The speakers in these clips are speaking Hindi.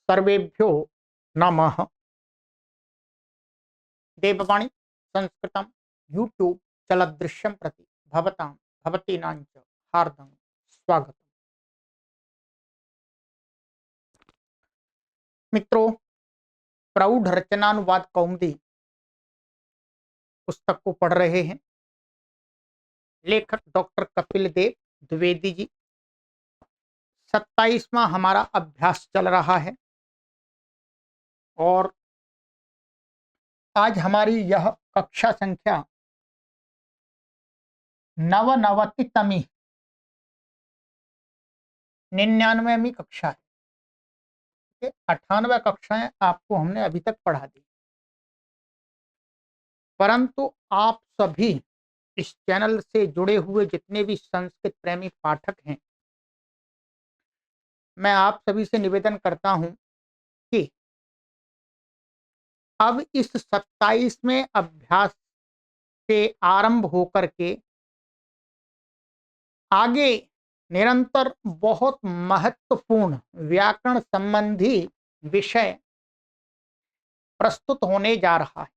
सर्वेभ्यो नमः। देववाणी संस्कृतं यूट्यूब चलदृश्यं प्रति भवतां भवतीनां च हार्दं स्वागतम्। मित्रों, प्रौढ़ रचनानुवाद कौमुदी पुस्तक को पढ़ रहे हैं। लेखक डॉक्टर कपिल देव द्विवेदी जी। 27वां हमारा अभ्यास चल रहा है और आज हमारी यह कक्षा संख्या 99वीं 99वीं कक्षा है। 98 कक्षाएं आपको हमने अभी तक पढ़ा दी, परंतु आप सभी इस चैनल से जुड़े हुए जितने भी संस्कृत प्रेमी पाठक हैं, मैं आप सभी से निवेदन करता हूं कि अब इस 27वें अभ्यास से आरंभ होकर के आगे निरंतर बहुत महत्वपूर्ण व्याकरण संबंधी विषय प्रस्तुत होने जा रहा है।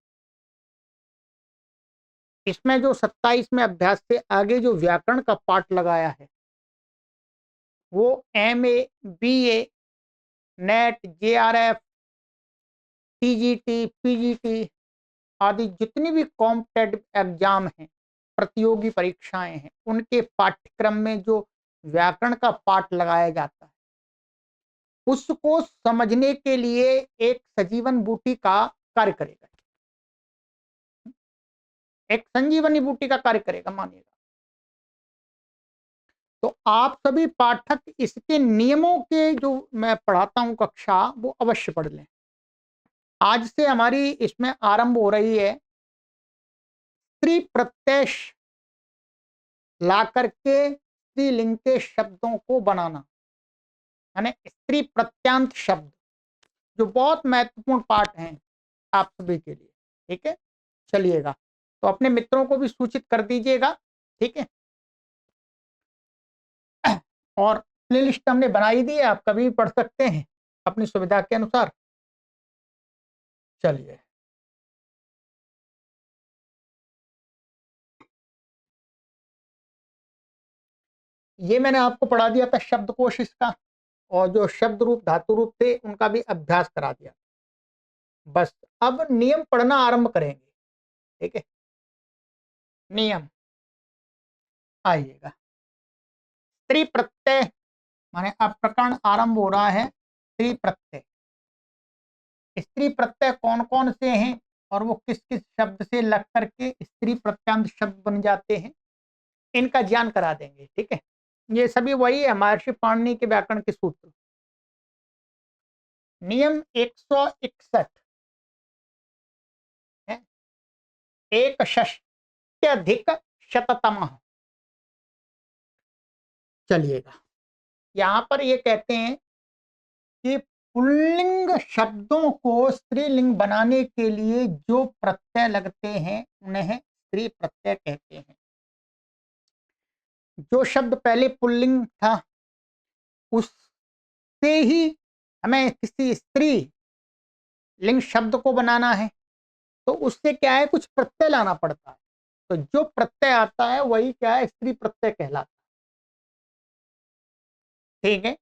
इसमें जो 27वें अभ्यास से आगे जो व्याकरण का पाठ लगाया है वो MA, BA, net, JRF, TGT, PGT आदि जितनी भी कॉम्पिटेटिव एग्जाम हैं, प्रतियोगी परीक्षाएं हैं, उनके पाठ्यक्रम में जो व्याकरण का पाठ लगाया जाता है उसको समझने के लिए एक सजीवन बूटी का कार्य करेगा, एक संजीवनी बूटी का कार्य करेगा, मानिएगा। तो आप सभी पाठक इसके नियमों के जो मैं पढ़ाता हूं कक्षा वो अवश्य पढ़ लें। आज से हमारी इसमें आरंभ हो रही है स्त्री प्रत्यय ला करके स्त्रीलिंग के शब्दों को बनाना, यानी स्त्री प्रत्यांत शब्द, जो बहुत महत्वपूर्ण पाठ हैं आप सभी के लिए। ठीक है, चलिएगा, तो अपने मित्रों को भी सूचित कर दीजिएगा। ठीक है, और प्लेलिस्ट हमने बनाई दी है, आप कभी भी पढ़ सकते हैं अपनी सुविधा के अनुसार। चलिए, ये मैंने आपको पढ़ा दिया था शब्दकोश इसका, और जो शब्द रूप धातु रूप थे उनका भी अभ्यास करा दिया। बस अब नियम पढ़ना आरंभ करेंगे। ठीक है, नियम आइएगा। स्त्री प्रत्यय माने अब प्रकरण आरंभ हो रहा है। स्त्री प्रत्यय, स्त्री प्रत्यय कौन कौन से हैं और वो किस किस शब्द से लग करके स्त्री प्रत्यांत शब्द बन जाते हैं, इनका ज्ञान करा देंगे। ठीक है, ये सभी वही है महर्षि पाणिनि के व्याकरण के सूत्र। नियम 161 है, एक षष्ट्यधिक शततम। चलिएगा, यहां पर ये कहते हैं कि पुल्लिंग शब्दों को स्त्रीलिंग बनाने के लिए जो प्रत्यय लगते हैं उन्हें स्त्री प्रत्यय कहते हैं। जो शब्द पहले पुल्लिंग था उससे ही हमें किसी स्त्री लिंग शब्द को बनाना है, तो उससे क्या है, कुछ प्रत्यय लाना पड़ता है। तो जो प्रत्यय आता है वही क्या है, स्त्री प्रत्यय कहलाता है। ठीक है,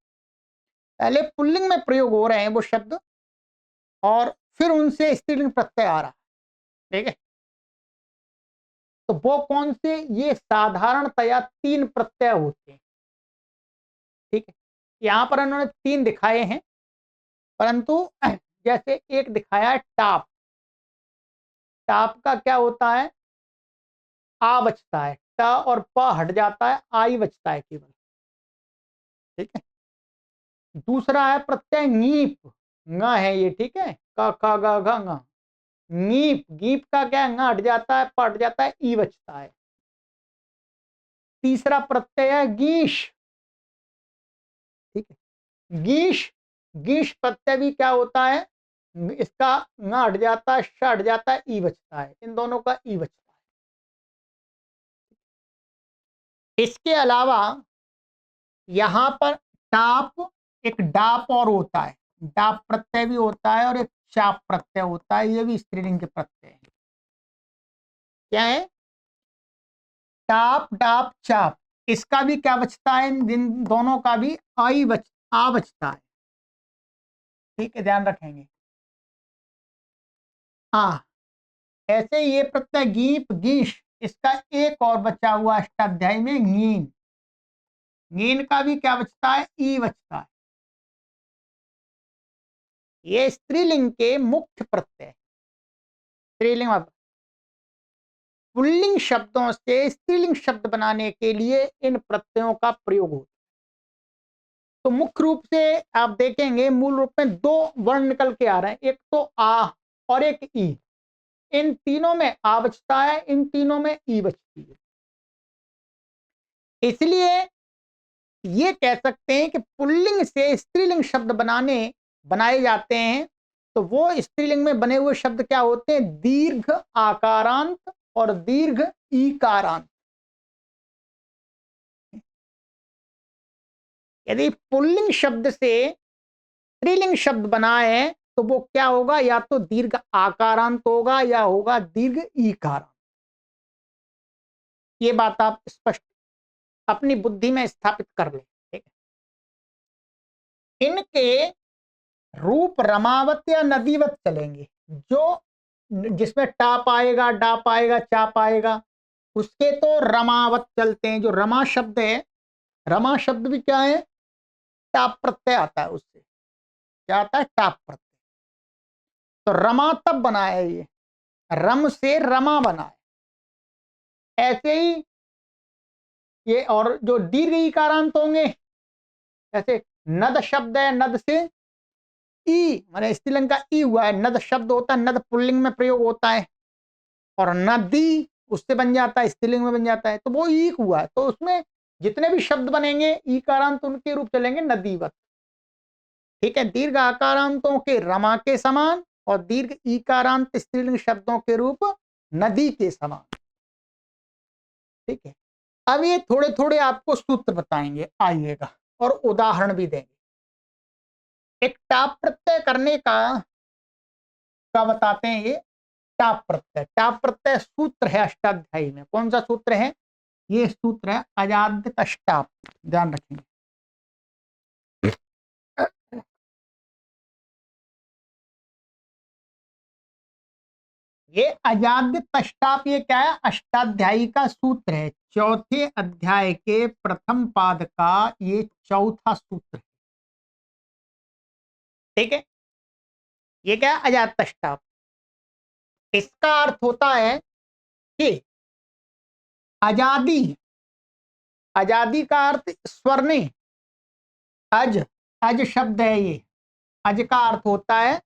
पहले पुल्लिंग में प्रयोग हो रहे हैं वो शब्द और फिर उनसे स्त्रीलिंग प्रत्यय आ रहा है। ठीक है, तो वो कौन से, ये साधारणतया 3 प्रत्यय होते हैं। ठीक है, यहां पर उन्होंने 3 दिखाए हैं, परंतु जैसे एक दिखाया है टाप। टाप का क्या होता है, आ बचता है, ट और प हट जाता है, आई बचता है केवल। ठीक है, दूसरा है प्रत्यय ङीप, ङ है ये। ठीक है, क ख ग घ ङ, ङीप, गीप का क्या है, ङ हट जाता है, प हट जाता है, ई बचता है। तीसरा प्रत्यय है गीश। ठीक है, गीश, गीश प्रत्यय भी क्या होता है, इसका ङ हट जाता है, श हट जाता है, ई बचता है, इन दोनों का ई बचता है। इसके अलावा यहां पर टाप, एक डाप और होता है, डाप प्रत्यय भी होता है और एक चाप प्रत्यय होता है, ये भी स्त्रीलिंग के प्रत्यय है। क्या है? टाप डाप चाप, इसका भी क्या बचता है? इन दोनों का भी आ बचता है। ठीक है, ध्यान रखेंगे। हाँ, ऐसे ये प्रत्यय गीप गीश, इसका एक और बचा हुआ अष्टाध्यायी में ङीन, ङीन का भी क्या बचता है? ई बचता है। ये स्त्रीलिंग के मुख्य प्रत्यय। स्त्रीलिंग पुल्लिंग शब्दों से स्त्रीलिंग शब्द बनाने के लिए इन प्रत्ययों का प्रयोग होता है। तो मुख्य रूप से आप देखेंगे मूल रूप में दो वर्ण निकल के आ रहे हैं, एक तो आ और एक ई। इन तीनों में आ बचता है, इन तीनों में ई बचती है। इसलिए ये कह सकते हैं कि पुल्लिंग से स्त्रीलिंग शब्द बनाए जाते हैं। तो वो स्त्रीलिंग में बने हुए शब्द क्या होते हैं? दीर्घ आकारांत और दीर्घ ईकारांत। यदि पुल्लिंग शब्द से स्त्रीलिंग शब्द बनाए तो वो क्या होगा? या तो दीर्घ आकारांत होगा या होगा दीर्घ ईकारांत। ये बात आप स्पष्ट अपनी बुद्धि में स्थापित कर लें। ठीक है, इनके रूप रमावत या नदीवत चलेंगे। जो जिसमें टाप आएगा, डाप आएगा, चाप आएगा, उसके तो रमावत चलते हैं। जो रमा शब्द है, रमा शब्द भी क्या है? टाप प्रत्यय आता है उससे। क्या आता है? टाप प्रत्यय। तो रमा तब बना है, ये रम से रमा बना है। ऐसे ही ये और जो दीर्घ इकारांत होंगे, जैसे नद शब्द है, नद से ई माने स्त्रीलिंग का ई हुआ है। नद शब्द होता है, नद पुल्लिंग में प्रयोग होता है, और नदी उससे बन जाता है, स्त्रीलिंग में बन जाता है, तो वो ईक हुआ है। तो उसमें जितने भी शब्द बनेंगे ईकारांत उनके रूप चलेंगे नदीवत। ठीक है, दीर्घ आकारांतों के रमा के समान और दीर्घ ईकारांत स्त्रीलिंग शब्दों के रूप नदी के समान। ठीक है, अब ये थोड़े थोड़े आपको सूत्र बताएंगे, आइएगा, और उदाहरण भी देंगे। एक टाप प्रत्यय करने का बताते हैं। ये टाप प्रत्यय, टाप प्रत्यय सूत्र है अष्टाध्यायी में। कौन सा सूत्र है? ये सूत्र है अजाद्य तष्टाप। ध्यान रखेंगे। ये अजाद्य तष्टाप ये क्या है? अष्टाध्यायी का सूत्र है। चौथे अध्याय के प्रथम पाद का ये चौथा सूत्र है। ठीक है, ये क्या है? अजाद्य तष्टाप। इसका अर्थ होता है कि आजादी, आजादी का अर्थ स्वर नहीं, अज, अज शब्द है ये। अज का अर्थ होता है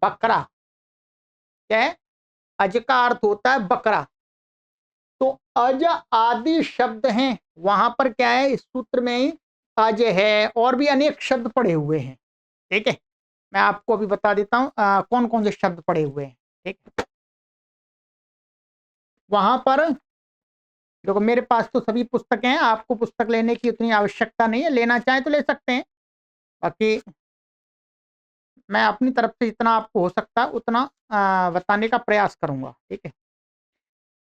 बकरा। क्या है? अज का अर्थ होता है बकरा। तो अज आदि शब्द हैं, वहां पर क्या है? इस सूत्र में ही अज है, और भी अनेक शब्द पड़े हुए हैं। ठीक है, मैं आपको अभी बता देता हूं कौन कौन से शब्द पड़े हुए हैं। ठीक है, वहां पर देखो, मेरे पास तो सभी पुस्तकें हैं, आपको पुस्तक लेने की उतनी आवश्यकता नहीं है, लेना चाहे तो ले सकते हैं। बाकी मैं अपनी तरफ से जितना आपको हो सकता है उतना बताने का प्रयास करूंगा। ठीक है,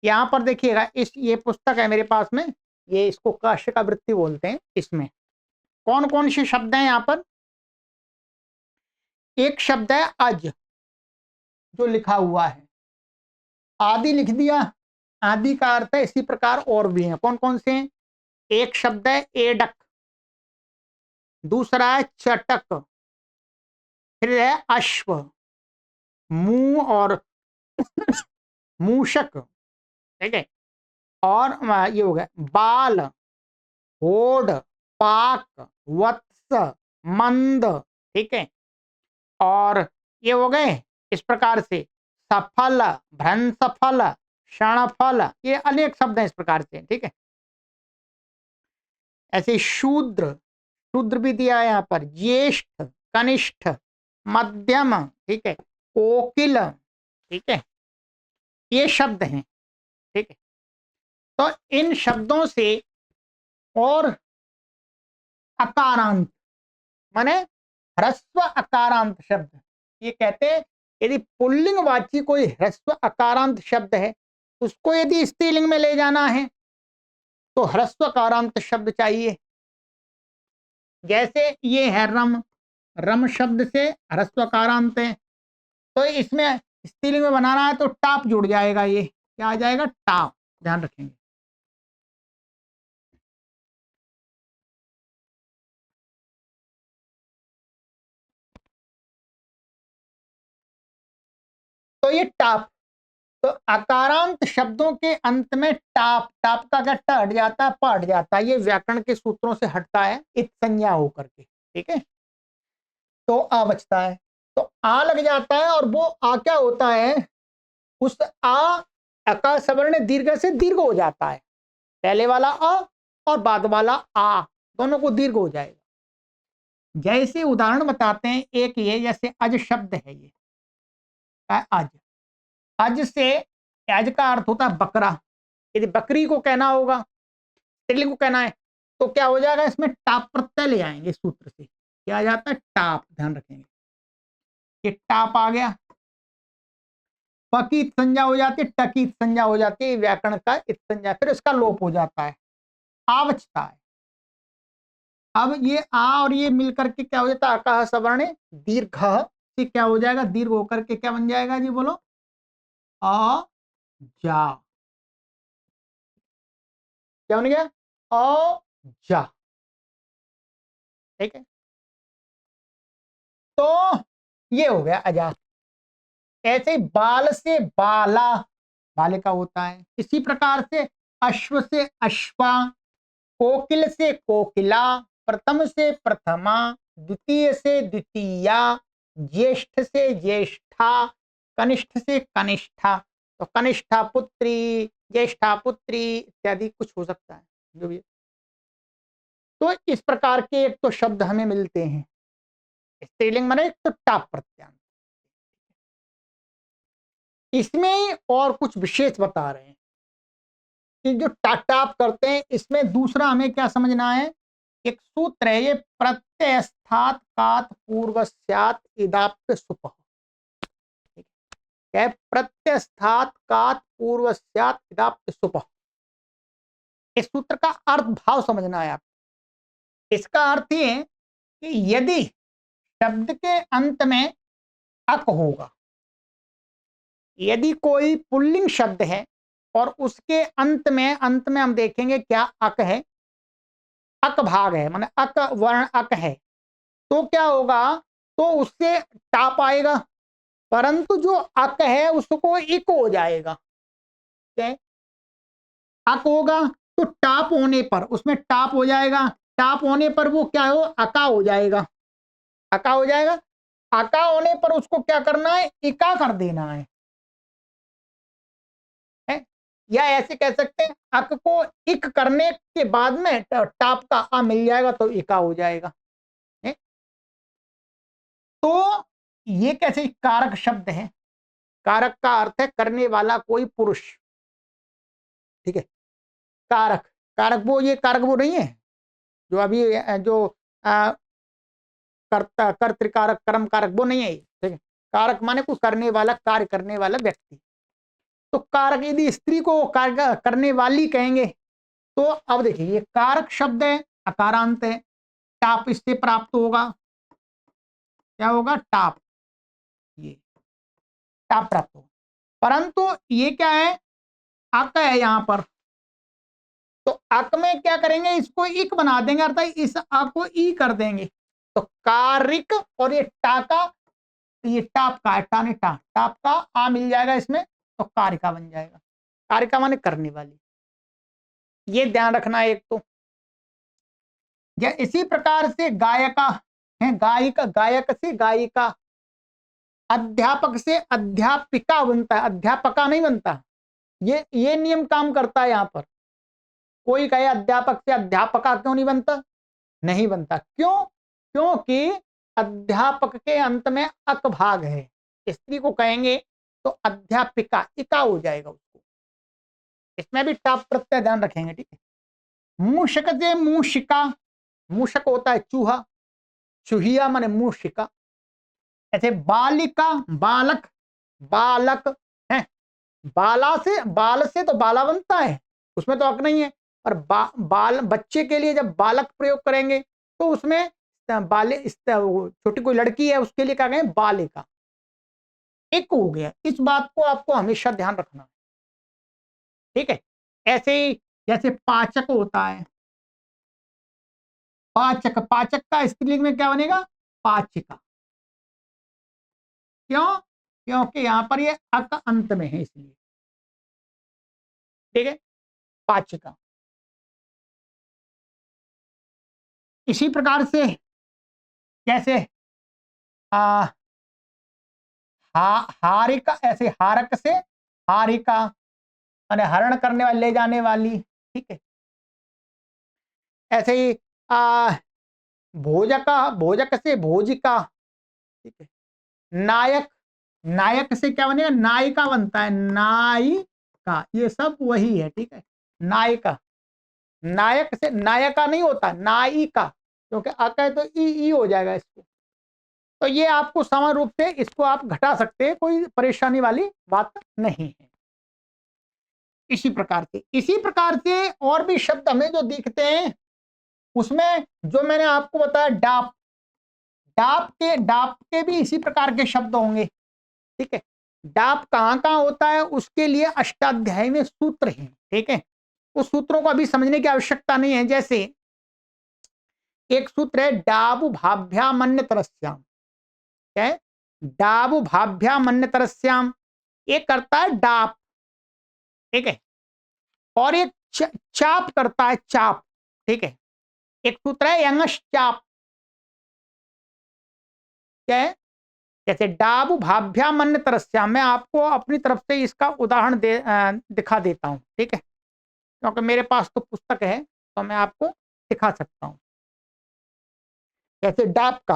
यहाँ पर देखिएगा, ये पुस्तक है मेरे पास में, ये इसको काश्य का वृत्ति बोलते हैं। इसमें कौन कौन से शब्द हैं? यहाँ पर एक शब्द है अज, जो लिखा हुआ है। आदि लिख दिया, आदि का अर्थ है इसी प्रकार और भी हैं। कौन कौन से हैं? एक शब्द है एडक, दूसरा है चटक, फिर है अश्व, मुंह और मूषक। ठीक है, और ये हो गया बाल, होड, पाक, वत्स, मंद। ठीक है, और ये हो गए इस प्रकार से सफल, भ्रंशफल, क्षणफल, ये अनेक शब्द हैं इस प्रकार से। ठीक है, ऐसे शूद्र, शूद्र भी दिया है यहाँ पर, ज्येष्ठ, कनिष्ठ, मध्यम। ठीक है, कोकिल। ठीक है, ये शब्द हैं। ठीक है, तो इन शब्दों से और अकारांत माने ह्रस्व अकारांत शब्द, ये कहते हैं यदि पुल्लिंगवाची कोई ह्रस्व अकारांत शब्द है, उसको यदि स्त्रीलिंग में ले जाना है तो ह्रस्व अकारांत शब्द चाहिए। जैसे ये है रम, रम शब्द से ह्रस्व अकारांत है, तो इसमें स्त्रीलिंग में बनाना है तो टाप जुड़ जाएगा, ये क्या आ जाएगा, टाप, ध्यान रखेंगे। तो ये टाप, तो अकारांत शब्दों के अंत में टाप, टाप का क्या ट हट जाता है, प हट जाता है, ये व्याकरण के सूत्रों से हटता है इत संज्ञा होकर के, ठीक है। तो आ बचता है, तो आ लग जाता है, और वो आ क्या होता है, उस आ अका सवर्ण दीर्घ से दीर्घ हो जाता है, पहले वाला अ और बाद वाला आ दोनों को दीर्घ हो जाएगा। जैसे उदाहरण बताते हैं, एक ये जैसे अज शब्द है, ये अज, अज से, अज का अर्थ होता है बकरा, यदि बकरी को कहना होगा, स्त्रीलिंग को कहना है, तो क्या हो जाएगा, इसमें टाप प्रत्यय ले आएंगे सूत्र से, क्या आ जाता है, टाप, ध्यान रखेंगे, ये टाप आ गया। पकीत संज्ञा हो जाती है, टकीत संज्ञा हो जाती है, व्याकरण का इत संज्ञा, फिर इसका लोप हो जाता है, आ बचता है। अब ये आ और ये मिलकर के क्या हो जाता है, अकाह सवर्ण दीर्घ से क्या हो जाएगा, दीर्घ होकर के क्या बन जाएगा जी, बोलो, अ जा, क्या बन गया, अ जा, ठीक है। तो ये हो गया अजा। ऐसे ही बाल से बाला, बालिका होता है, इसी प्रकार से अश्व से अश्वा, कोकिल से कोकिला, प्रथम से प्रथमा, द्वितीय से द्वितीया, ज्येष्ठ से ज्येष्ठा, कनिष्ठ से कनिष्ठा, तो कनिष्ठा पुत्री, ज्येष्ठा पुत्री इत्यादि कुछ हो सकता है जो भी। तो इस प्रकार के एक तो शब्द हमें मिलते हैं, स्त्रीलिंग माने एक तो टाप प्रत्यांत, इसमें और कुछ विशेष बता रहे हैं कि जो टाप करते हैं, इसमें दूसरा हमें क्या समझना है, एक सूत्र है ये, प्रत्ययस्थात कात पूर्वस्यात् इदाप्य सुपः, क्या है, प्रत्ययस्थात कात पूर्वस्यात् इदाप्य सुपः, इस सूत्र का अर्थ भाव समझना है आप। इसका अर्थ ये है कि यदि शब्द के अंत में अक होगा, यदि कोई पुल्लिंग शब्द है और उसके अंत में हम देखेंगे क्या अक है, अक भाग है, माने अक वर्ण अक है, तो क्या होगा, तो उससे टाप आएगा, परंतु जो अक है उसको इक हो जाएगा, क्या अक होगा, तो टाप होने पर उसमें टाप हो जाएगा, टाप होने पर वो क्या हो, अका हो जाएगा, अका हो जाएगा, अका होने पर उसको क्या करना है, इका कर देना है? या ऐसे कह सकते हैं, अक को इक करने के बाद में टाप का आ मिल जाएगा तो इका हो जाएगा है? तो ये कैसे कारक शब्द है, कारक का अर्थ है करने वाला कोई पुरुष, ठीक है। कारक, कारक वो, ये कारक वो नहीं है जो अभी जो कर्ता कर्तृकारक कर्म कारक वो नहीं है, ठीक है। कारक माने कोई करने वाला, कार्य करने वाला व्यक्ति। तो कारक यदि स्त्री को कार्य करने वाली कहेंगे, तो अब देखिए ये कारक शब्द है, अकारांत है, टाप इससे प्राप्त होगा, क्या होगा, टाप, ये टाप प्राप्त होगा, परंतु ये क्या है, अक है यहां पर, तो अक में क्या करेंगे, इसको इक बना देंगे, अर्थात इस अ को ई कर देंगे, तो कारिक, और ये टाका, ये टाप का है, टाने टाप का आ मिल जाएगा इसमें, तो कारिका बन जाएगा, कारिका माने करने वाली, ये ध्यान रखना है एक तो। या इसी प्रकार से गायका है, गायिका, गायक से गायिका, अध्यापक से अध्यापिका बनता है, अध्यापका नहीं बनता, ये नियम काम करता है यहां पर। कोई कहे अध्यापक से अध्यापका क्यों नहीं बनता, नहीं बनता, क्यों, क्योंकि अध्यापक के अंत में अक भाग है, स्त्री को कहेंगे तो अध्यापिका, इका हो जाएगा उसको, इसमें भी टाप प्रत्यय ध्यान रखेंगे, ठीक है। मूषक से मूषिका, मूषक होता है चूहा, चूहिया माने मूषिका। ऐसे बालिका, बालक, बालक है, बाल से तो बाला बनता है, उसमें तो हक नहीं है। और बाल बच्चे के लिए जब बालक प्रयोग करेंगे तो उसमें छोटी कोई लड़की है उसके लिए क्या कहें, बालिका। एक हो गया, इस बात को आपको हमेशा ध्यान रखना है, ठीक है। ऐसे ही जैसे पाचक होता है, पाचक, पाचक का स्त्रीलिंग में क्या बनेगा, पाचिका। क्यों, क्योंकि यहां पर ये अक अंत में है इसलिए, ठीक है, पाचिका। इसी प्रकार से कैसे आ, हारिका, ऐसे हारक से हारिका माने हरण करने वाली, ले जाने वाली, ठीक है। ऐसे ही भोजका, भोजक से भोजिका, ठीक है। नायक, नायक से क्या बनेगा, नायिका बनता है, नायिका, ये सब वही है, ठीक है। नायिका, नायक से नायका नहीं होता, नायिका, क्योंकि अक है तो ई हो जाएगा इसको। तो ये आपको समान रूप से इसको आप घटा सकते हैं, कोई परेशानी वाली बात नहीं है। इसी प्रकार से और भी शब्द हमें जो दिखते हैं, उसमें जो मैंने आपको बताया डाप, डाप के भी इसी प्रकार के शब्द होंगे, ठीक है। डाप कहां कहां होता है उसके लिए अष्टाध्यायी में सूत्र हैं, ठीक है। उस सूत्रों को अभी समझने की आवश्यकता नहीं है। जैसे एक सूत्र है डाबु भाभ्यामन्य तरस्याम, क्या है, डाबु भाभ्यामन्य तरस्याम, एक करता है डाप, ठीक है, और एक चाप करता है चाप, ठीक है। एक सूत्र है यंगश चाप, क्या है, जैसे डाबु भाभ्यामन्य तरस्याम, मैं आपको अपनी तरफ से इसका उदाहरण दिखा देता हूं, ठीक है, क्योंकि मेरे पास तो पुस्तक है तो मैं आपको दिखा सकता हूं। जैसे डाब का,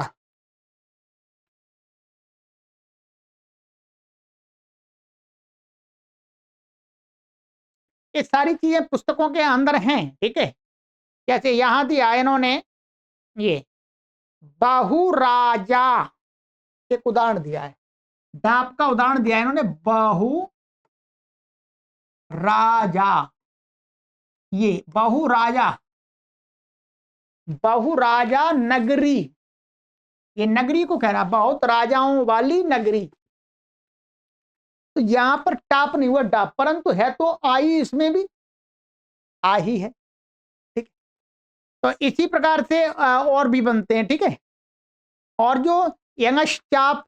ये सारी चीजें पुस्तकों के अंदर हैं, ठीक है। जैसे यहां दिया इन्होंने ये बहुराजा, एक उदाहरण दिया है, डाब का उदाहरण दिया है इन्होंने, बहु राजा, ये बहुराजा, बहुराजा नगरी, ये नगरी को कह रहा, बहुत राजाओं वाली नगरी। तो यहां पर टाप नहीं हुआ डाप, परंतु है तो आई, इसमें भी आ ही है, ठीक। तो इसी प्रकार से और भी बनते हैं, ठीक है। और जो यंगश चाप,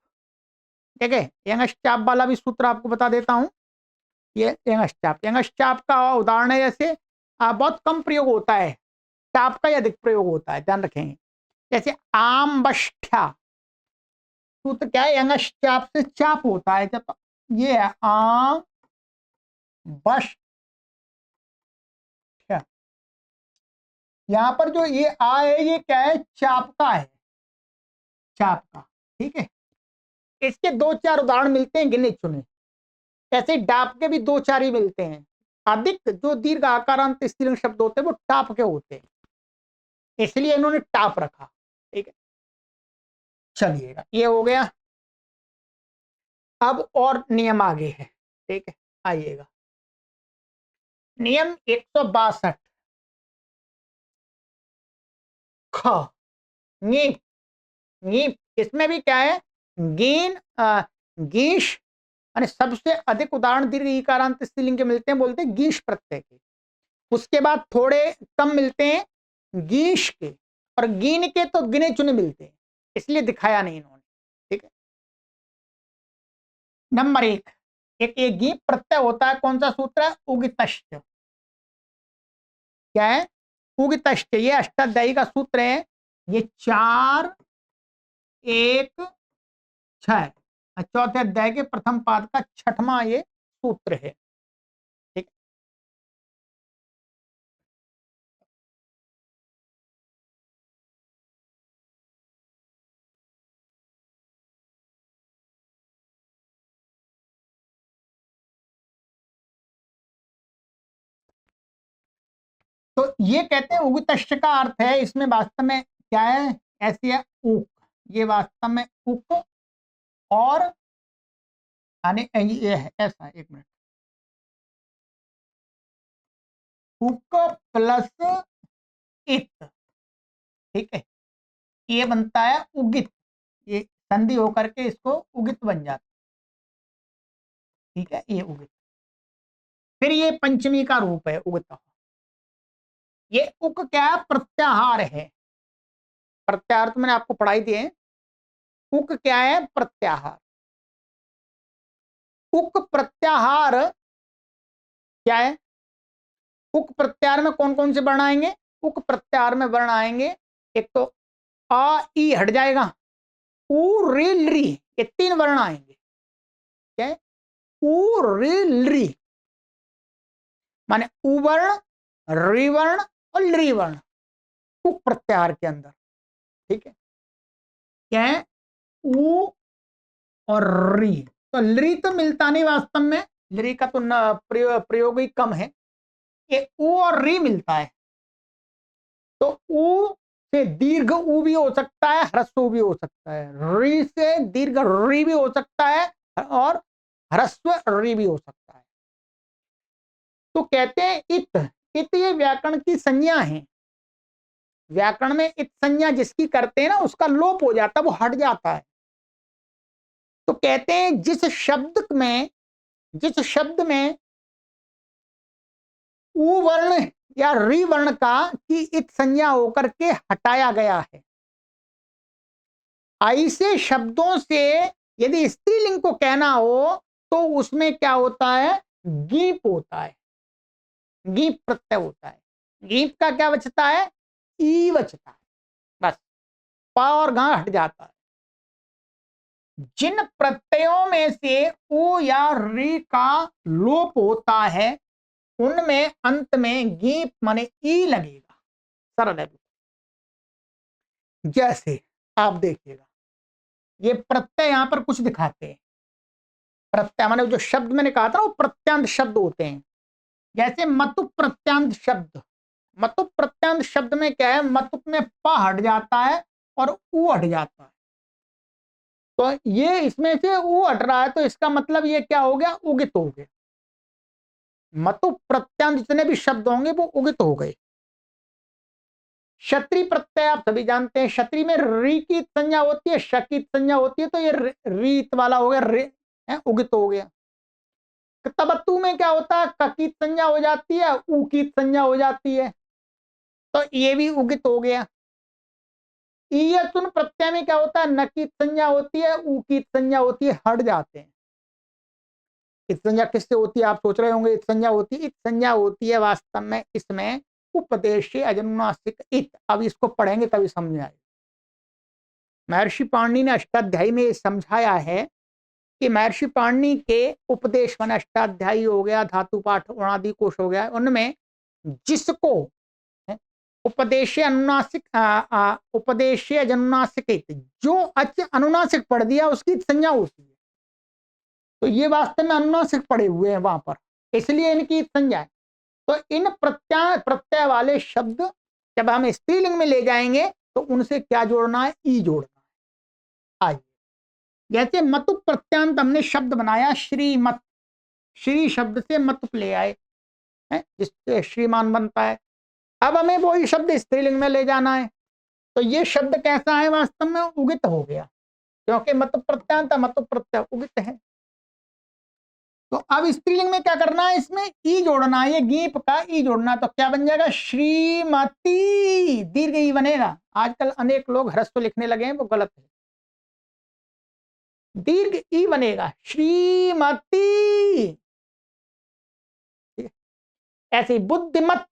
ठीक है, यंगश चाप वाला भी सूत्र आपको बता देता हूं। ये यंगश चाप का उदाहरण है, जैसे बहुत कम प्रयोग होता है, चाप का अधिक प्रयोग होता है, ध्यान रखेंगे। जैसे आम्बष्ठ्या, सूत्र क्या है, यंगश चाप से चाप होता है, जब ये है आम बश, यहां पर जो ये आ है ये क्या है, चाप का है, चाप का, ठीक है। इसके दो चार उदाहरण मिलते हैं गिने चुने, ऐसे डाप के भी दो चार ही मिलते हैं। अधिक जो दीर्घ आकारांत स्त्रीलिंग शब्द होते हैं वो टाप के होते हैं, इसलिए इन्होंने टाप रखा, ठीक है। चलिएगा, ये हो गया। अब और नियम आगे है, ठीक है, आइएगा। नियम 162, ख, ङीप, ङीप, इसमें भी क्या है, गीन, गीश, यानी सबसे अधिक उदाहरण दीर्घ ईकारांत स्त्रीलिंग के मिलते हैं, बोलते हैं गीश प्रत्यय के। उसके बाद थोड़े कम मिलते हैं गीश के, और गीन के तो गिने चुने मिलते हैं, इसलिए दिखाया नहीं इन्होंने, ठीक है। नंबर एक गीप प्रत्यय होता है, कौन सा सूत्र है, उगितश्च, क्या है, उगितश्च, ये अष्टाध्यायी का सूत्र है, ये 4 1 6, चौथे अध्याय के प्रथम पाद का छठवां ये सूत्र है, ठीक। तो ये कहते हैं उगतश्च का अर्थ है, इसमें वास्तव में क्या है, ऐसी है ऊक, ये वास्तव में उक और ये है ऐसा, एक मिनट, उक प्लस इत, ठीक है, ये बनता है उगित, ये संधि होकर के इसको उगित बन जाता है, ठीक है, ये उगित। फिर ये पंचमी का रूप है उगता। ये उक क्या है? प्रत्याहार है। प्रत्याहार तो मैंने आपको पढ़ाई दिए। उक क्या है? प्रत्याहार। उक प्रत्याहार क्या है? उक प्रत्याहार में कौन कौन से वर्ण आएंगे? उक प्रत्याहार में वर्ण आएंगे, एक तो आ ई हट जाएगा, उ री ली, ये 3 वर्ण आएंगे। क्या है? उ री ली, माने उवर्ण, रिवर्ण और लृवर्ण उक प्रत्याहार के अंदर, ठीक है। क्या है? उ और री, तो लृ तो मिलता नहीं वास्तव में, लृ का तो प्रयोग ही कम है। ये उ और री मिलता है, तो उ से दीर्घ उ भी हो सकता है, ह्रस्व उ भी हो सकता है। री से दीर्घ री भी हो सकता है और ह्रस्व री भी हो सकता है। तो कहते हैं इत, इत ये व्याकरण की संज्ञा है। व्याकरण में इत संज्ञा जिसकी करते हैं ना, उसका लोप हो जाता है, वो हट जाता है। तो कहते हैं जिस शब्द में उ वर्ण या री वर्ण का की इत संज्ञा होकर के हटाया गया है, ऐसे शब्दों से यदि स्त्रीलिंग को कहना हो तो उसमें क्या होता है? गीप होता है, गीप प्रत्यय होता है। गीप का क्या बचता है? ई बचता है, बस पा और गा हट जाता है। जिन प्रत्ययों में से उ या री का लोप होता है उनमें अंत में गीप माने ई लगेगा, सरल है। जैसे आप देखिएगा, ये प्रत्यय यहां पर कुछ दिखाते हैं। प्रत्यय माने जो शब्द मैंने कहा था ना, वो प्रत्यांत शब्द होते हैं। जैसे मतुप प्रत्यांत शब्द, मतुप प्रत्यांत शब्द में क्या है? मतुप में प हट जाता है और उ हट जाता है, तो ये इसमें से उ हट रहा है, तो इसका मतलब ये क्या हो गया? उगित हो गया। मतुप प्रत्यांत जितने भी शब्द होंगे वो उगित हो गए। क्षत्रि प्रत्यय आप सभी जानते हैं, क्षत्रि में री की संज्ञा होती है, श की संज्ञा होती है, तो ये रीत वाला हो गया, रे उगित हो गया। तबत्तु में क्या होता है? क की संज्ञा हो जाती है, उ की संज्ञा हो जाती है, तो ये भी उगित हो गया। ईयतुन प्रत्यय में क्या होता है? न की संज्ञा होती है, उ की संज्ञा होती है, हट जाते हैं। इत संज्ञा किससे होती है? आप सोच रहे होंगे इत संज्ञा होती है। इत संज्ञा होती है वास्तव में इसमें उपदेश अजनुनासिक इत। अब इसको पढ़ेंगे तभी समझ आएगा। महर्षि पाणिनि ने अष्टाध्यायी में समझाया है कि महर्षि पाणिनि के उपदेश मान अष्टाध्यायी हो गया, धातु पाठ उणादि कोश हो गया, उनमें जिसको उपदेश अनुनासिक उपदेश अनुनासिक, जो अच अनुनासिक पढ़ दिया उसकी संज्ञा होती है, तो ये वास्तव में अनुनासिक पढ़े हुए हैं वहां पर, इसलिए इनकी संज्ञा है। तो इन प्रत्यय वाले शब्द जब हम स्त्रीलिंग में ले जाएंगे तो उनसे क्या जोड़ना है? ई जोड़ना है। आइए, जैसे मतुप प्रत्यांत हमने शब्द बनाया श्रीमत, श्री शब्द से मतुप ले आए हैं, जिससे श्रीमान बनता है। अब हमें वही शब्द स्त्रीलिंग में ले जाना है, तो ये शब्द कैसा है? वास्तव में उगित हो गया, क्योंकि मतुप प्रत्यांत मतुप प्रत्यय उगित है। तो अब स्त्रीलिंग में क्या करना है? इसमें ई जोड़ना है, ये गीप का ई जोड़ना, तो क्या बन जाएगा? श्रीमती, दीर्घ ई बनेगा। आजकल अनेक लोग ह्रस्व लिखने लगे हैं, वो गलत है, दीर्घ ई बनेगा, श्रीमती। ऐसे बुद्धिमत,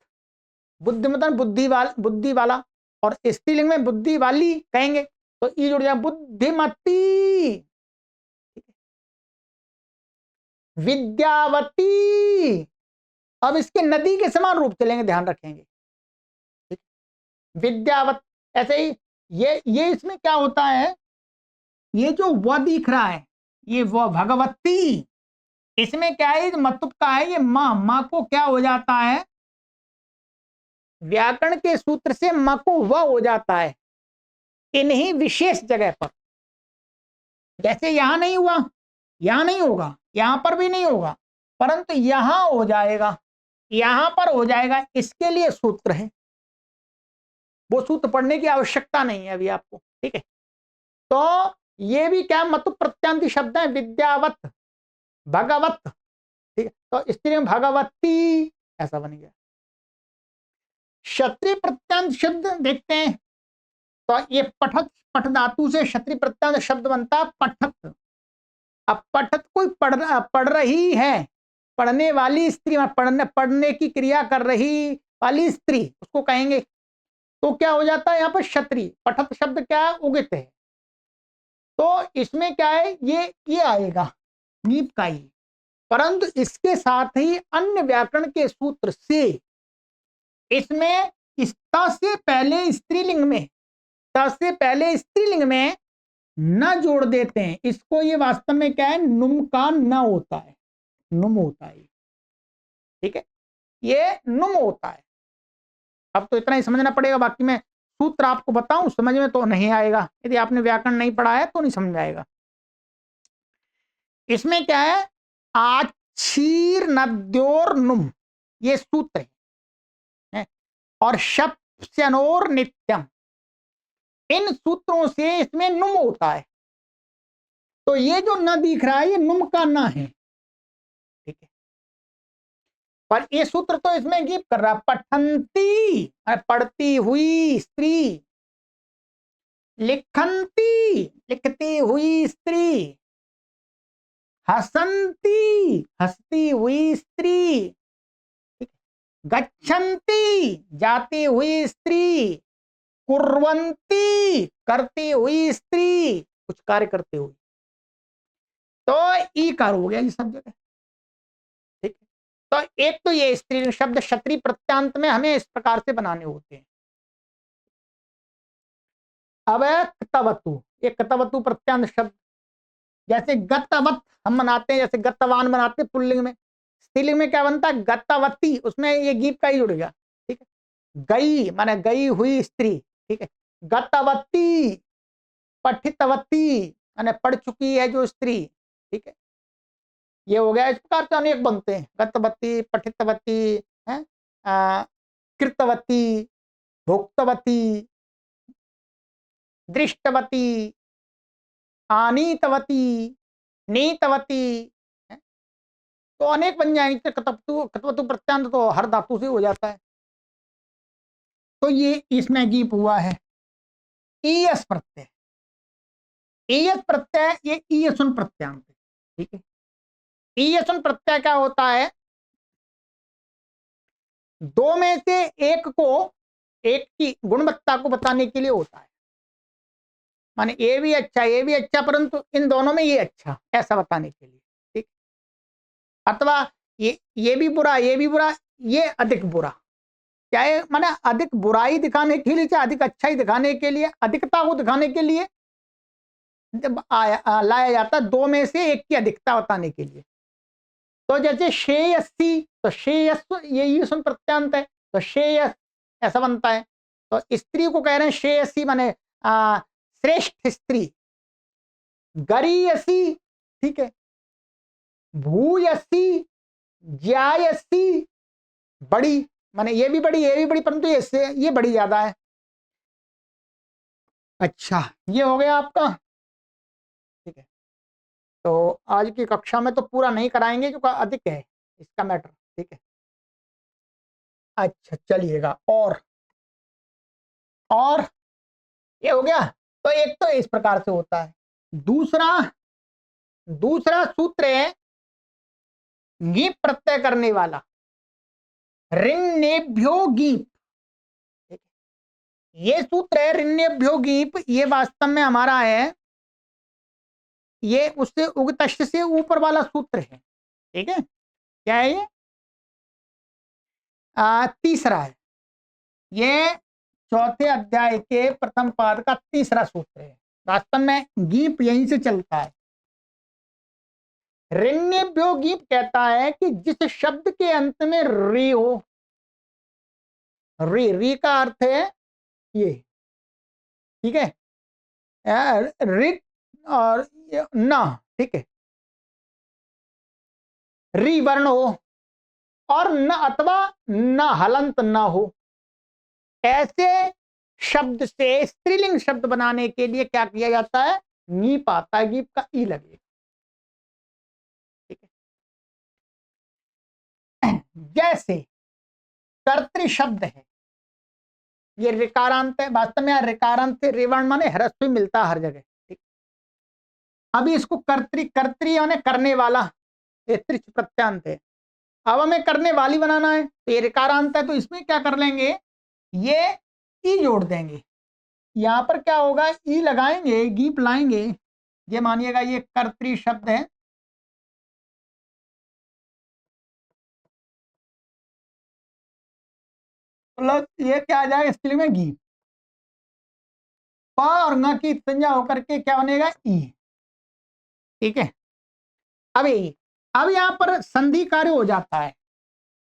बुद्धिमत बुद्धि वाला, और स्त्रीलिंग में बुद्धि वाली कहेंगे तो ई जुड़ जाए, बुद्धिमती। विद्यावती, अब इसके नदी के समान रूप चलेंगे, ध्यान रखेंगे। विद्यावत, ऐसे ही ये इसमें क्या होता है? ये जो व दिख रहा है, ये वो भगवती, इसमें क्या है? मतुप का है, ये मां, मां को क्या हो जाता है? व्याकरण के सूत्र से मां को व हो जाता है, इन्हीं विशेष जगह पर। जैसे यहां नहीं हुआ, यहां नहीं होगा, यहां पर भी नहीं होगा, परंतु यहां हो जाएगा, यहां पर हो जाएगा। इसके लिए सूत्र है, वो सूत्र पढ़ने की आवश्यकता नहीं है अभी आपको, ठीक है। तो ये भी क्या मतु प्रत्यांति शब्द है, विद्यावत, भगवत, ठीक है। तो स्त्री में भगवती ऐसा बन गया। क्षत्रिय प्रत्यांत शब्द देखते हैं, तो ये पठत, पठ धातु से क्षत्रिय प्रत्यांत शब्द बनता है पठत। अब पठत कोई पढ़ रही है, पढ़ने वाली स्त्री, पढ़ने की क्रिया कर रही वाली स्त्री, उसको कहेंगे। तो क्या हो जाता है यहाँ पर क्षत्रिय। पठत शब्द क्या है, उगित है, तो इसमें क्या है, ये आएगा नीप का ही। परंतु इसके साथ ही अन्य व्याकरण के सूत्र से इसमें ता से पहले स्त्रीलिंग में, ता से पहले स्त्रीलिंग में न जोड़ देते हैं इसको। ये वास्तव में क्या है, नुम का न होता है, नुम होता है, ठीक है, ये नुम होता है। अब तो इतना ही समझना पड़ेगा, बाकी मैं सूत्र आपको बताऊं समझ में तो नहीं आएगा, यदि आपने व्याकरण नहीं पढ़ा है तो नहीं समझ आएगा। इसमें क्या है, आक्षीर नद्योर नुम, ये सूत्र है। और शप्स्यनोर नित्यम, इन सूत्रों से इसमें नुम होता है। तो ये जो न दिख रहा है ये नुम का न है, ठीक है। पर ये सूत्र तो इसमें गीप कर रहा है, पठंती पढ़ती हुई स्त्री, लिखंती लिखती हुई स्त्री, हसंती हंसती हुई स्त्री, गच्छन्ति जाती हुई स्त्री, कुर्वंती करती हुई स्त्री, कुछ कार्य करते हुए। तो ईकार हो गया ये सब जगह, ठीक है। तो एक तो ये स्त्रीलिंग शब्द क्षत्रिय प्रत्यांत में हमें इस प्रकार से बनाने होते हैं। अब कतवतु, ये कतवतु प्रत्यांत शब्द, जैसे गतवत हम बनाते हैं, जैसे गतवान बनाते हैं पुल्लिंग में, स्त्रीलिंग में क्या बनता है, गतवती, उसमें ये गीत का ही जुड़ गया, ठीक है। गई माने गई हुई स्त्री, ठीक है। गतवती, पठितवती माने पढ़ चुकी है जो स्त्री, ठीक है। ये हो गया। इस प्रकार से अनेक बनते हैं, गतवती, पठितवती है, कृतवती, भोक्तवती, दृष्टवती, आनीतवती, नीतवती है? तो अनेक बन जाएंगे। कतवतु, कतवतु प्रत्यांत तो हर धातु से हो जाता है। तो ये इसमें गीप हुआ है। ईयस प्रत्यय, ईयस प्रत्यय ये ईयसुन प्रत्यांत है, ठीक है। ईयसुन प्रत्यय क्या होता है, दो में से एक को, एक की गुणवत्ता को बताने के लिए होता है। माने ये भी अच्छा, ये भी अच्छा, परंतु इन दोनों में ये अच्छा, ऐसा बताने के लिए, ठीक। अथवा ये भी बुरा, ये भी बुरा, ये अधिक बुरा, क्या है, माने अधिक बुराई दिखाने के लिए, चाहे अधिक अच्छाई दिखाने के लिए, अधिकता को दिखाने के लिए जब लाया जाता है, दो में से एक की अधिकता बताने के लिए। तो जैसे श्रेयसी, तो श्रेयस ये सुन प्रत्यांत है, तो श्रेयस ऐसा बनता है। तो स्त्री को कह रहे हैं श्रेयसी, माने श्रेष्ठ स्त्री। गरीयसी, ठीक है। भूयसी, ज्यायसी, बड़ी, माने ये भी बड़ी, ये भी बड़ी, परंतु ये बड़ी ज्यादा है। अच्छा, ये हो गया आपका, ठीक है। तो आज की कक्षा में तो पूरा नहीं कराएंगे क्योंकि अधिक है इसका मैटर, ठीक है। अच्छा चलिएगा, और ये हो गया। तो एक तो इस प्रकार से होता है। दूसरा, दूसरा सूत्र है गीप प्रत्यय करने वाला, ऋण्येभ्यो गीप, ये सूत्र है ऋण्येभ्यो गीप। ये वास्तव में हमारा है, ये उससे उगतश्य से ऊपर वाला सूत्र है, ठीक है। क्या है ये, तीसरा है, ये चौथे अध्याय के प्रथम पाद का तीसरा सूत्र है। वास्तव में गीप यहीं से चलता है। ऋण्येभ्यो गीप कहता है कि जिस शब्द के अंत में री हो, री, री का अर्थ है ये, ठीक है। रिट और न, ठीक है, री वर्ण हो और न अथवा न हलंत न हो, ऐसे शब्द से स्त्रीलिंग शब्द बनाने के लिए क्या किया जाता है, नीप आता है, गीप का ई लगेगा, ठीक है। जैसे कर्तृ शब्द है, ये ऋकारांत है, वास्तव में ऋकारांत से रेवण माने ह्रस्व मिलता है हर जगह, ठीक। अभी इसको कर्तृ, कर्तृ यानी करने वाला, ये त्रिच प्रत्यांत है। अब हमें करने वाली बनाना है, तो ये ऋकारांत है, तो इसमें क्या कर लेंगे, ये ई जोड़ देंगे। यहां पर क्या होगा, ई लगाएंगे, गीप लाएंगे, ये मानिएगा ये कर्तृ शब्द है, प्लस ये क्या आ जाएगा स्त्रीलिंग में गीप, प और न की संज्ञा होकर के क्या बनेगा, ई, ठीक है। अभी अब यहां पर संधि कार्य हो जाता है,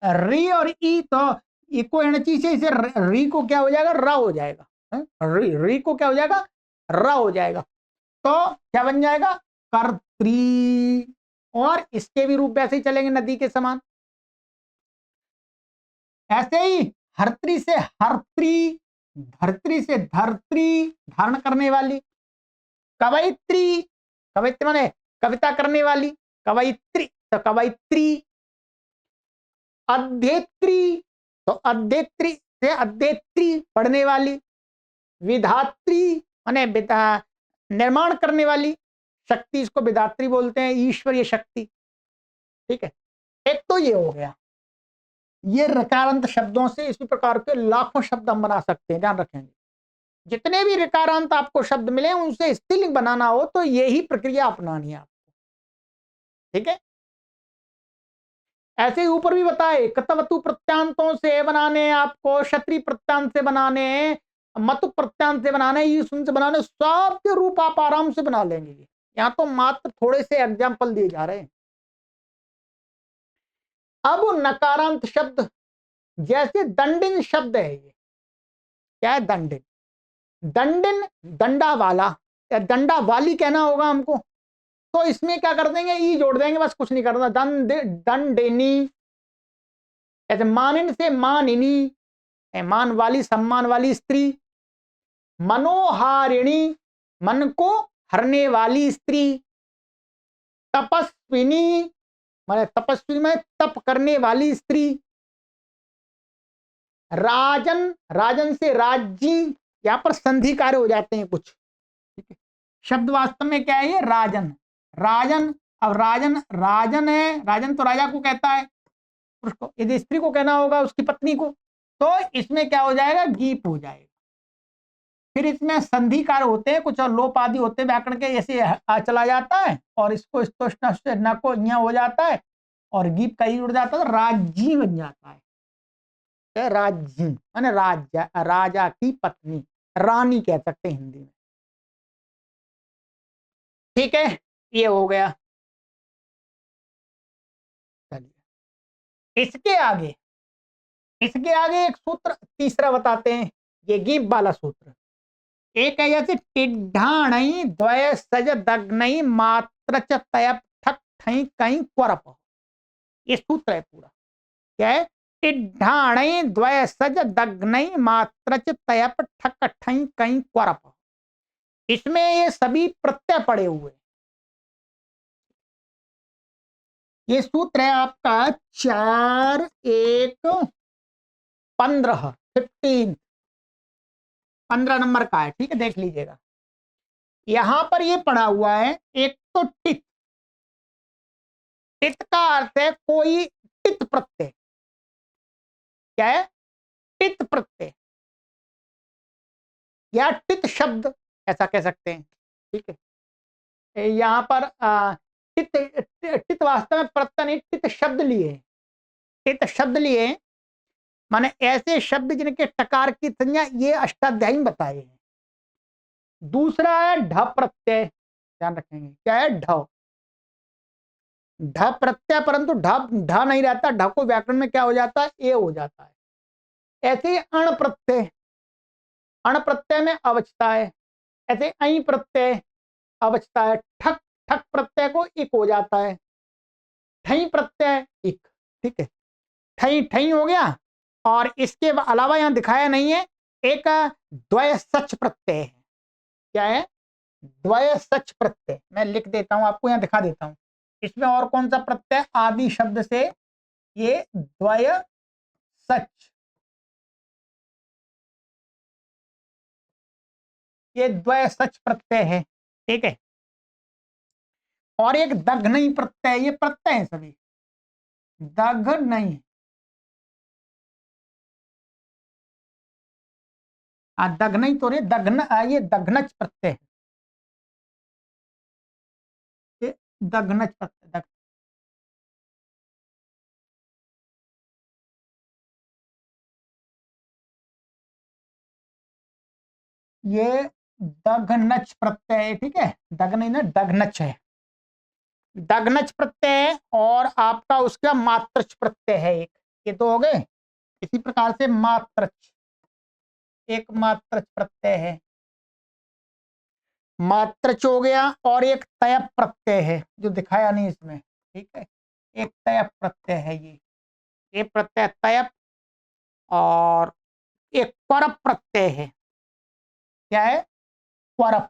री और ई, तो इको एनची से इसे री को क्या हो जाएगा, रा हो जाएगा, री को क्या हो जाएगा, रा हो जाएगा, तो क्या बन जाएगा, कर्त्री। और इसके भी रूप वैसे ही चलेंगे नदी के समान, ऐसे ही हर्त्री से हर्त्री, धरत्री से धरत्री, धारण करने वाली, कवयित्री, कवयित्री माने कविता करने वाली, कवयित्री तो कवयित्री, अध्येत्री तो अध्येत्री से अध्येत्री, पढ़ने वाली, विधात्री माने निर्माण करने वाली शक्ति, इसको विधात्री बोलते हैं, ईश्वरीय शक्ति, ठीक है। एक तो ये हो गया, ये ऋकारांत शब्दों से इसी प्रकार के लाखों शब्द हम बना सकते हैं, ध्यान रखेंगे। जितने भी ऋकारांत आपको शब्द मिले उनसे स्त्रीलिंग बनाना हो तो यही प्रक्रिया अपनानी है आपको, ठीक है। ऐसे ही ऊपर भी बताए, कतवतु प्रत्यांतों से बनाने, आपको क्षत्रिय प्रत्यांत से बनाने, मतु प्रत्यांत से बनाने, ईसुन से बनाने, सबके रूप आप आराम से बना लेंगे। यहाँ तो मात्र थोड़े से एग्जाम्पल दिए जा रहे हैं। अब नकारांत शब्द, जैसे दंडिन शब्द है, ये क्या है, दंडिन, दंडिन डंडा वाला या डंडा वाली कहना होगा हमको, तो इसमें क्या कर देंगे, ई जोड़ देंगे, बस कुछ नहीं करना, दंड दंडिनी, ऐसे मानिन से मानिनी, मान वाली, सम्मान वाली स्त्री, मनोहारिणी, मन को हरने वाली स्त्री, तपस्विनी माने तपस्वी में तप करने वाली स्त्री, राजन, राजन से राज्जी, यहां पर संधि कार्य हो जाते हैं कुछ, ठीक है। शब्द वास्तव में क्या है, ये राजन, राजन, अब राजन, राजन है, राजन तो राजा को कहता है, उसको यदि स्त्री को कहना होगा उसकी पत्नी को, तो इसमें क्या हो जाएगा, गीप हो जाएगा। फिर इसमें संधि कार्य होते हैं कुछ और लोप आदि होते हैं, व्याकरण के ऐसे आ चला जाता है, और इसको न को यहाँ हो जाता है, और गीप का ही उड़ जाता है, राज्य बन जाता है, राज्य माने राजा, राजा की पत्नी, रानी कह सकते हैं हिंदी में, ठीक है। ये हो गया, चलिए इसके आगे एक सूत्र तीसरा बताते हैं, ये गीप वाला सूत्र, एक है जैसे टिड्ढाणई द्वय सज दग्नई मात्र च तयप ठक ठई कई क्वरप, ये सूत्र है पूरा, क्या है, टिड्ढाणई द्वय सज दग्नई मात्र च तयप ठक ठई कई क्वरप, इसमें ये सभी प्रत्यय पड़े हुए, ये सूत्र है आपका 4 1 15 15 नंबर का है, ठीक है, देख लीजिएगा। यहां पर ये पड़ा हुआ है, एक तो टित, टित का अर्थ है कोई टित प्रत्यय, क्या है, टित प्रत्यय या टित शब्द ऐसा कह सकते हैं, ठीक है। यहां पर टित, टित वास्तव में प्रत्यय नहीं, टित शब्द लिए, टित शब्द लिए माने ऐसे शब्द जिनके टकार की संज्ञा ये अष्टाध्यायी में बताए हैं। दूसरा है ढ प्रत्यय, ध्यान रखेंगे, क्या है, ढ, ढ प्रत्यय, परंतु ढ ढ नहीं रहता, ढ को व्याकरण में क्या हो जाता है, ए हो जाता है। ऐसे ही अण प्रत्यय, अण प्रत्यय में अवचता है, ऐसे ऐ प्रत्यय अब बचता है ठक, ठक प्रत्यय को इक हो जाता है, ठई प्रत्यय इक, ठीक है, ठई ठई हो गया। और इसके अलावा यहां दिखाया नहीं है, एक द्वय सच प्रत्यय है। क्या है? द्वय सच प्रत्यय। मैं लिख देता हूं आपको, यहां दिखा देता हूं। इसमें और कौन सा प्रत्यय? आदि शब्द से ये द्वय सच, ये द्वय सच प्रत्यय है, ठीक है। और एक दघनई प्रत्यय, ये प्रत्यय है सभी, दघनई, दघनई तो रे दघन, ये दघनच प्रत्यय है, ये दघनच प्रत्यय, ये दघनच प्रत्यय है, ठीक है। दघनई ना दघनच है, दघनच प्रत्यय है। और आपका उसका मात्रच प्रत्यय है एक, ये तो हो गए। इसी प्रकार से मात्रच, एक मात्रच प्रत्यय है, मात्रच हो गया। और एक तयप प्रत्यय है जो दिखाया नहीं इसमें, ठीक है, एक तयप प्रत्यय है ये प्रत्यय तयप। और एक परप प्रत्यय है, क्या है? परप,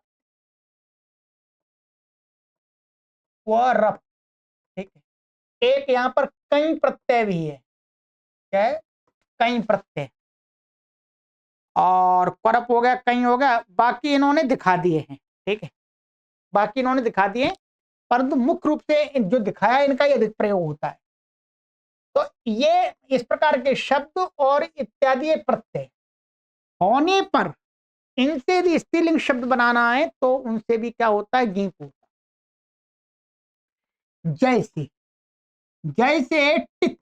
परप, ठीक है। एक यहां पर कई प्रत्यय भी है, क्या है? कई प्रत्यय। और परप हो गया, कई हो गया, बाकी इन्होंने दिखा दिए हैं, ठीक है, बाकी इन्होंने दिखा दिए। परंतु मुख्य रूप से जो दिखाया इनका ये अधिक प्रयोग होता है। तो ये इस प्रकार के शब्द और इत्यादि प्रत्यय होने पर इनसे भी स्त्रीलिंग शब्द बनाना है तो उनसे भी क्या होता है? गीत होता है। जैसे, जैसे टित,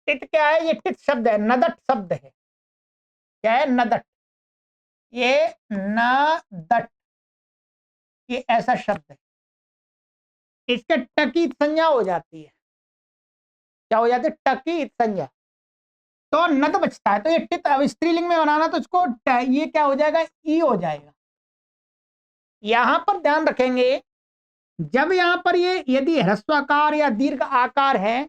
टित क्या है? ये टित शब्द है, नदट शब्द है, क्या है? नदट, ये नदट, ये ऐसा शब्द है। इसके टकी संज्ञा हो जाती है, क्या हो जाती है? टकी संज्ञा, तो नद बचता है। तो ये टित अब स्त्रीलिंग में बनाना तो इसको ये क्या हो जाएगा? ई हो जाएगा। यहां पर ध्यान रखेंगे, जब यहां पर ये यदि ह्रस्वाकार या दीर्घ आकार है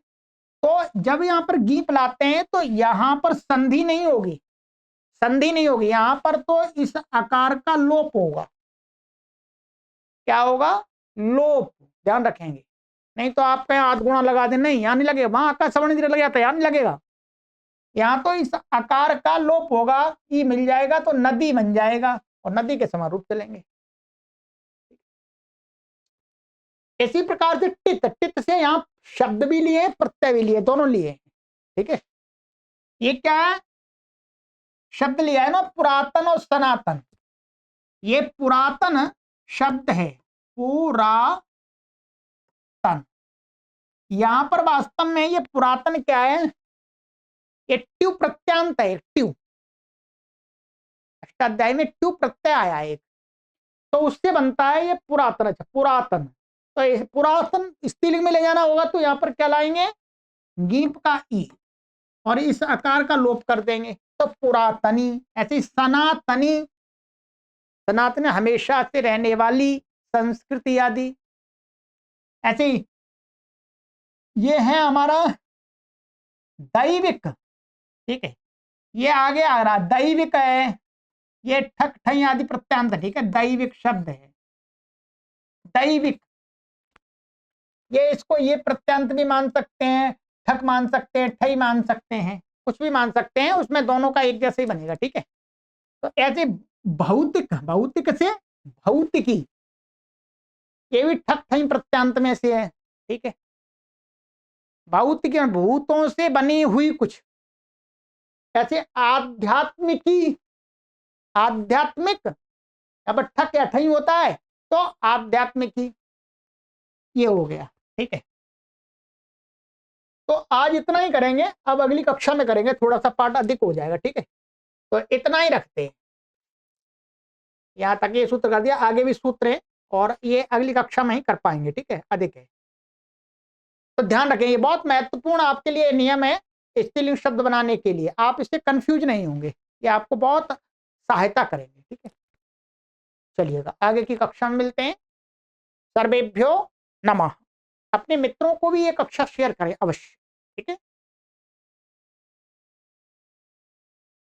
तो जब यहां पर गीत लाते हैं तो यहां पर संधि नहीं होगी, संधि नहीं होगी यहां पर, तो इस आकार का लोप होगा। क्या होगा? लोप, ध्यान रखेंगे। नहीं तो आप कहीं आध गुणा लगा दें, नहीं यहां नहीं लगेगा, वहां आकार सवर्ण दीर्घ लग जाता है, यहां नहीं लगेगा। यहां तो इस आकार का लोप होगा, ई मिल जाएगा तो नदी बन जाएगा और नदी के समान रूप चलेंगे। इसी प्रकार से टित, टित से यहां शब्द भी लिए, प्रत्यय भी लिए, दोनों लिए, ठीक है। ये क्या है? शब्द लिया है ना, पुरातन और सनातन। ये पुरातन शब्द है, पुरातन। यहां पर वास्तव में ये पुरातन क्या है? ये ट्यू प्रत्यांत है, ट्यू, अष्टाध्याय में ट्यू प्रत्यय आया है एक, तो उससे बनता है ये पुरातन। अच्छा, पुरातन, तो पुरातन स्त्रीलिंग में ले जाना होगा तो यहां पर क्या लाएंगे? गीप का ई, और इस आकार का लोप कर देंगे तो पुरातनी। ऐसी सनातनी, सनातन हमेशा से रहने वाली संस्कृति आदि। ऐसे ही ये है हमारा दैविक, ठीक है, ये आगे आ रहा दैविक है, ये ठक ठई आदि प्रत्यांत, ठीक है, दैविक शब्द है, दैविक। ये इसको ये प्रत्यांत भी मान सकते हैं, ठक मान सकते हैं, ठई मान सकते हैं, कुछ भी मान सकते हैं, उसमें दोनों का एक जैसे ही बनेगा, ठीक है। तो ऐसे भौतिक, भौतिक से भौतिकी, ये भी ठक ठई प्रत्यांत में से है, ठीक है। भौतिक भूतों से बनी हुई कुछ, ऐसे आध्यात्मिकी, आध्यात्मिक, अब ठक या ठई होता है तो आध्यात्मिकी, ये हो गया, ठीक है। तो आज इतना ही करेंगे, अब अगली कक्षा में करेंगे, थोड़ा सा पार्ट अधिक हो जाएगा, ठीक है। तो इतना ही रखते हैं, यहाँ तक ये सूत्र कर दिया, आगे भी सूत्र है और ये अगली कक्षा में ही कर पाएंगे, ठीक है, अधिक है। तो ध्यान रखें, ये बहुत महत्वपूर्ण आपके लिए नियम है स्त्रीलिंग शब्द बनाने के लिए, आप इससे कंफ्यूज नहीं होंगे, ये आपको बहुत सहायता करेंगे, ठीक है। चलिएगा आगे की कक्षा में मिलते हैं। सर्वेभ्यो नमः। अपने मित्रों को भी ये कक्षा शेयर करें अवश्य, ठीक है।